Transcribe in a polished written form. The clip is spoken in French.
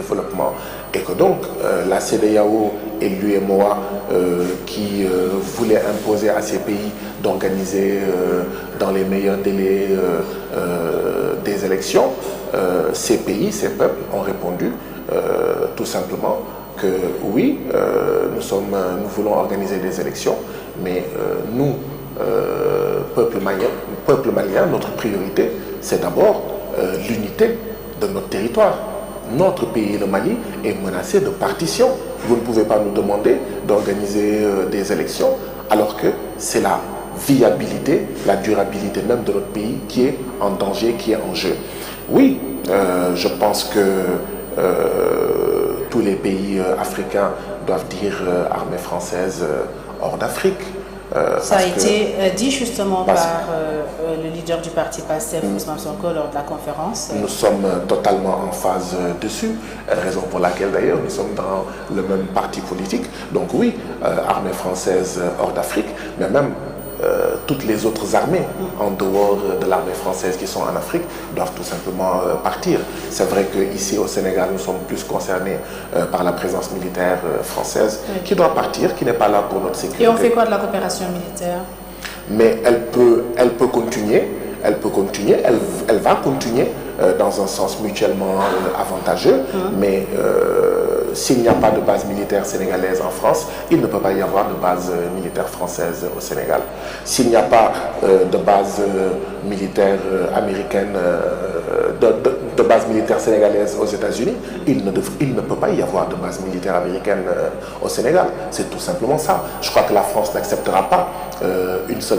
développement et que donc la CEDEAO et l'UEMOA qui voulaient imposer à ces pays d'organiser dans les meilleurs délais des élections, ces pays, ces peuples ont répondu tout simplement que oui, nous voulons organiser des élections, mais nous, peuple malien, notre priorité, c'est d'abord l'unité de notre territoire. Notre pays, le Mali, est menacé de partition. Vous ne pouvez pas nous demander d'organiser des élections alors que c'est la viabilité, la durabilité même de notre pays qui est en danger, qui est en jeu. Oui, je pense que tous les pays africains doivent dire armée française hors d'Afrique. Ça a été dit justement par le leader du parti PASTEF, Ousmane Sonko, lors de la conférence. Nous sommes totalement en phase dessus, raison pour laquelle d'ailleurs nous sommes dans le même parti politique. Donc oui, armée française hors d'Afrique, mais même toutes les autres armées en dehors de l'armée française qui sont en Afrique doivent tout simplement partir. C'est vrai qu'ici au Sénégal, nous sommes plus concernés par la présence militaire française qui doit partir, qui n'est pas là pour notre sécurité. Et on fait quoi de la coopération militaire? Mais elle peut continuer, elle va continuer dans un sens mutuellement avantageux, mais s'il n'y a pas de base militaire sénégalaise en France, il ne peut pas y avoir de base militaire française au Sénégal. S'il n'y a pas de base militaire américaine, de base militaire sénégalaise aux États-Unis, il ne peut pas y avoir de base militaire américaine au Sénégal. C'est tout simplement ça. Je crois que la France n'acceptera pas une seule